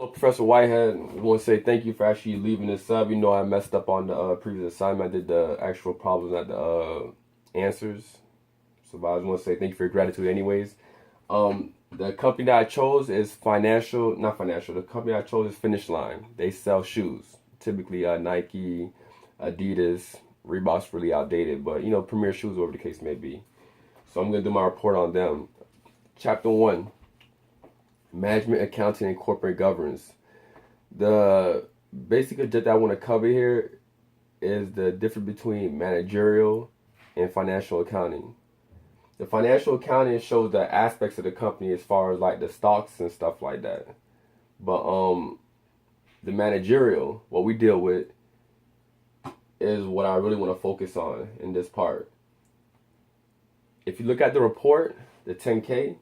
Professor Whitehead, we want to say thank you for actually leaving this up. You know, I messed up on the previous assignment. I did the actual problems, not the answers. So, but I just want to say thank you for your gratitude, anyways. The company that I chose is not financial. The company I chose is Finish Line. They sell shoes, typically Nike, Adidas, Reebok's really outdated, but premier shoes, whatever the case may be. So I'm gonna do my report on them. Chapter 1: Management, Accounting, and Corporate Governance. The basic objective I want to cover here is the difference between managerial and financial accounting. The financial accounting shows the aspects of the company as far as like the stocks and stuff like that. But the managerial, what we deal with, is what I really want to focus on in this part. If you look at the report, the 10K,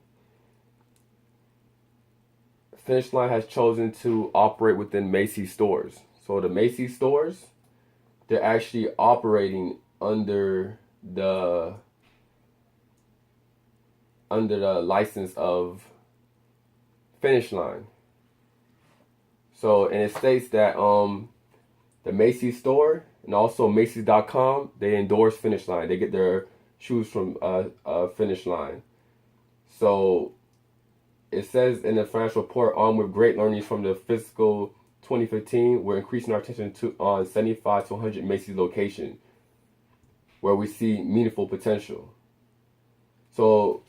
Finish Line has chosen to operate within Macy's stores. So the Macy's stores, they're actually operating under the license of Finish Line. So, and it states that the Macy's store and also Macy's.com, they endorse Finish Line. They get their shoes from Finish Line. So it says in the financial report, on with great learnings from the fiscal 2015, we're increasing our attention to on 75 to 100 Macy's locations where we see meaningful potential. So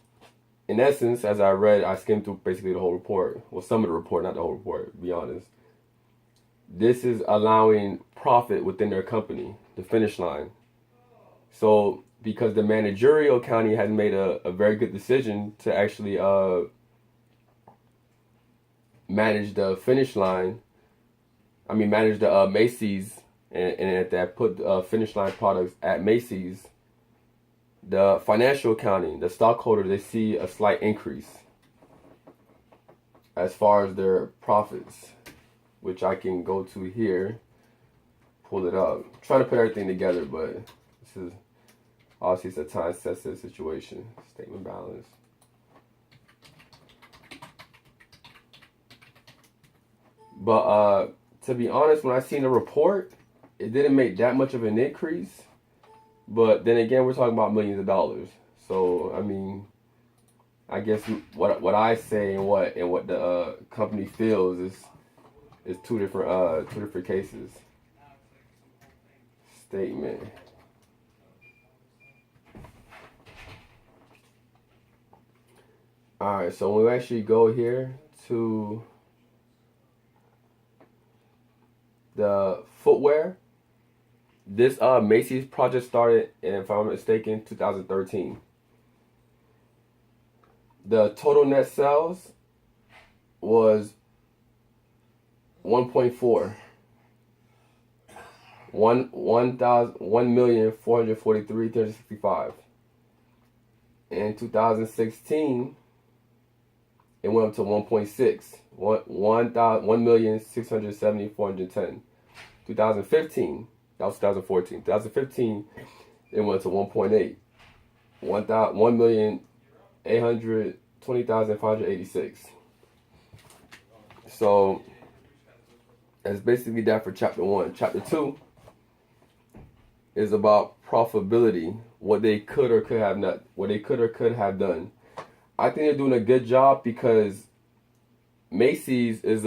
in essence, as I skimmed through basically the whole report. Well, some of the report, not the whole report, to be honest. This is allowing profit within their company, the Finish Line. So because the managerial accounting has made a very good decision to actually manage the Finish Line, manage the Macy's, and that put Finish Line products at Macy's, the financial accounting, the stockholders, they see a slight increase as far as their profits, which I can go to here, pull it up. I'm trying to put everything together, but this is obviously it's a time sensitive situation. Statement balance. But to be honest, when I seen the report, it didn't make that much of an increase. But then again, we're talking about millions of dollars. So I guess what I say and what the company feels is two different cases. Statement. All right. So when we actually go here to the footwear, this Macy's project started, if I'm not mistaken, 2013. The total net sales was 1.4. 1,443,365. In 2016, it went up to 1.6. 1,670,410. 2015, that was 2014. 2015, it went to 1.8. 1,820,586. So that's basically that for chapter 1. Chapter 2 is about profitability, what they could or could have not, what they could or could have done. I think they're doing a good job because Macy's is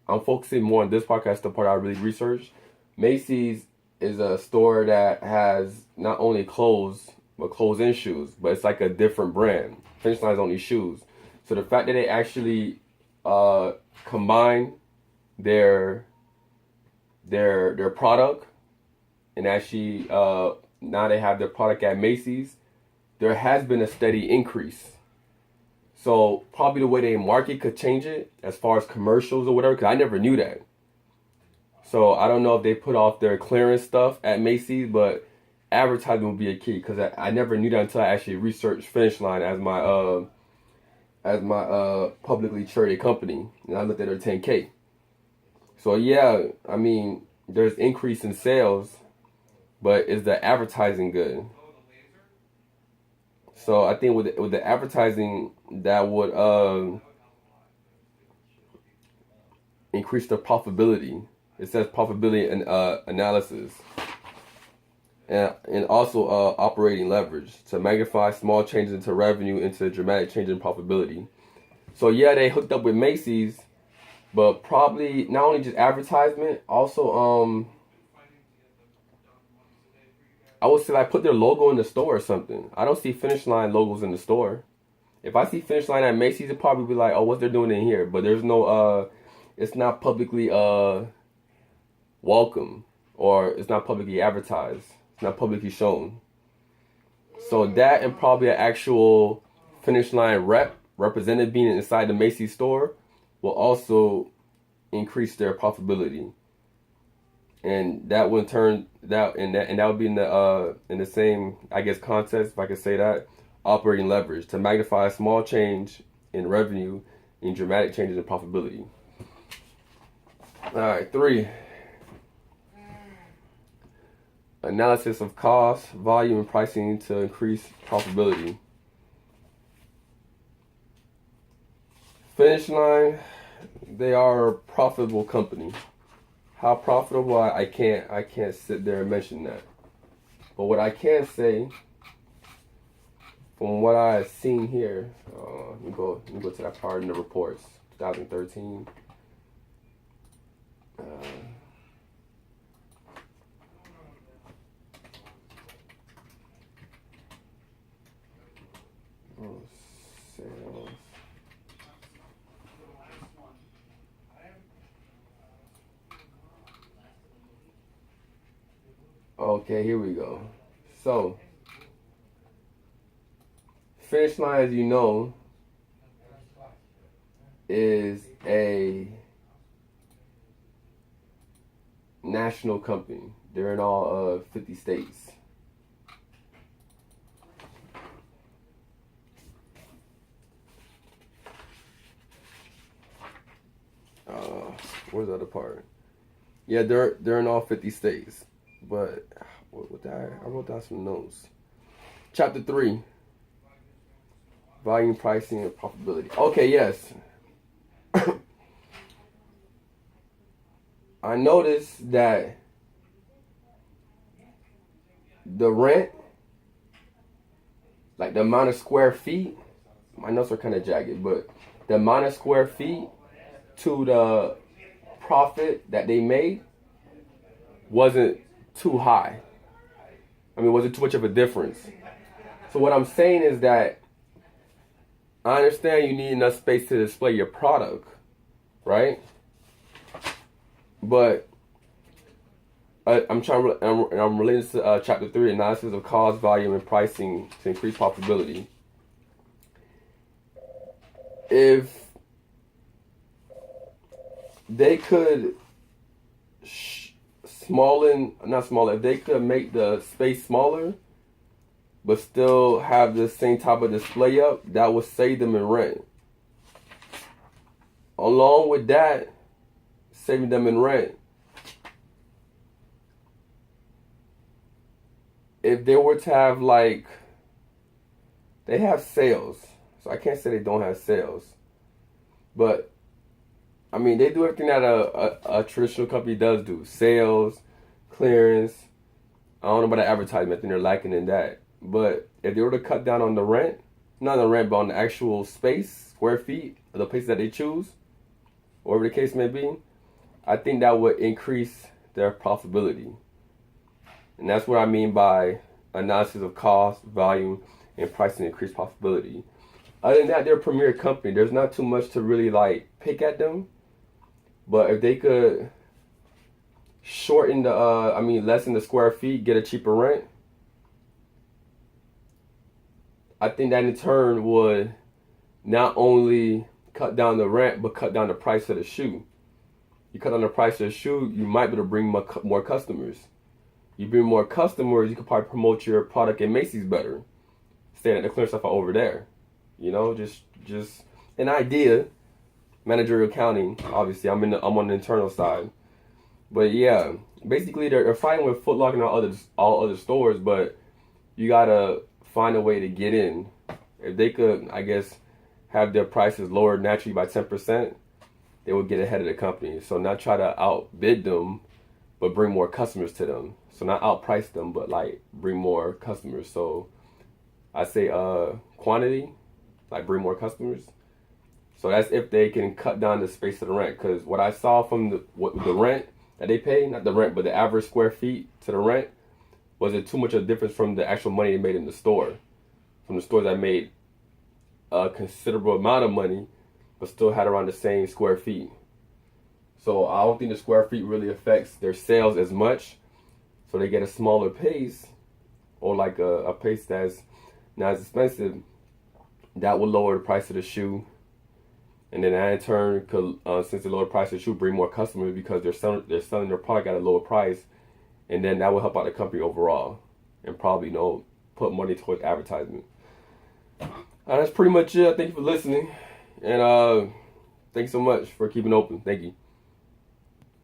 I'm focusing more on this podcast, the part I really researched. Macy's is a store that has not only clothes, but clothes and shoes, but it's like a different brand. Finish Line's only shoes. So the fact that they actually combine their product and actually now they have their product at Macy's, there has been a steady increase. So probably the way they market could change it as far as commercials or whatever, because I never knew that. So I don't know if they put off their clearance stuff at Macy's, but advertising would be a key because I never knew that until I actually researched Finish Line as my publicly traded company, and I looked at their 10K. So yeah, there's increase in sales, but is the advertising good? So I think with the advertising, that would increase their profitability. It says profitability and analysis. And also operating leverage to magnify small changes into revenue into dramatic change in profitability. So yeah, they hooked up with Macy's, but probably not only just advertisement, also I would say like put their logo in the store or something. I don't see Finish Line logos in the store. If I see Finish Line at Macy's, it'd probably be like, oh, what they're doing in here? But there's no it's not publicly welcome, or it's not publicly advertised. It's not publicly shown. So that, and probably an actual Finish Line representative being inside the Macy's store will also increase their profitability. And that would turn that would be in the same, I guess, context, if I could say that, operating leverage to magnify a small change in revenue in dramatic changes in profitability. All right, 3. Analysis of cost, volume, and pricing to increase profitability. Finish Line, they are a profitable company. How profitable, I can't sit there and mention that. But what I can say, from what I've seen here, let me go to that part in the reports, 2013. Sales. Okay, here we go. So, Finish Line, as you know, is a national company. They're in all 50 states. Where's the other part? Yeah, they're in all 50 states. But what that? I wrote down some notes. Chapter 3. Volume, pricing, and profitability. Okay, yes. I noticed that the rent, like the amount of square feet, my notes are kind of jagged, but the amount of square feet to the profit that they made wasn't too high. I mean, wasn't too much of a difference. So what I'm saying is that I understand you need enough space to display your product, right? But I'm relating to chapter 3, analysis of cost, volume, and pricing to increase profitability. If they could if they could make the space smaller, but still have the same type of display up, that would save them in rent. Along with that, saving them in rent, if they were to have they have sales, so I can't say they don't have sales, but I mean, they do everything that a traditional company does do. Sales, clearance. I don't know about the advertisement. I think they're lacking in that. But if they were to cut down on the rent, not on the rent, but on the actual space, square feet, of the places that they choose, whatever the case may be, I think that would increase their profitability. And that's what I mean by analysis of cost, volume, and pricing increase profitability. Other than that, they're a premier company. There's not too much to really pick at them. But if they could shorten lessen the square feet, get a cheaper rent, I think that in turn would not only cut down the rent, but cut down the price of the shoe. You cut down the price of the shoe, you might be able to bring more customers. You bring more customers, you could probably promote your product at Macy's better. Staying at the clearance stuff over there. You know, just an idea. Managerial accounting, obviously, I'm on the internal side, but yeah, basically they're fighting with Foot Locker and all other stores, but you gotta find a way to get in. If they could, I guess, have their prices lowered naturally by 10%, they would get ahead of the company. So not try to outbid them, but bring more customers to them. So not outprice them, but like bring more customers. So I say quantity, like bring more customers. So that's if they can cut down the space of the rent. Because what I saw from the rent that they pay, not the rent, but the average square feet to the rent, wasn't too much of a difference from the actual money they made in the store. From the stores that made a considerable amount of money, but still had around the same square feet. So I don't think the square feet really affects their sales as much. So they get a smaller pace, or like a pace that's not as expensive. That will lower the price of the shoe. And then that in turn could, since the lower price of the shoe, bring more customers because they're selling their product at a lower price. And then that will help out the company overall. And probably, put money towards advertisement. That's pretty much it. Thank you for listening. And thanks so much for keeping open. Thank you.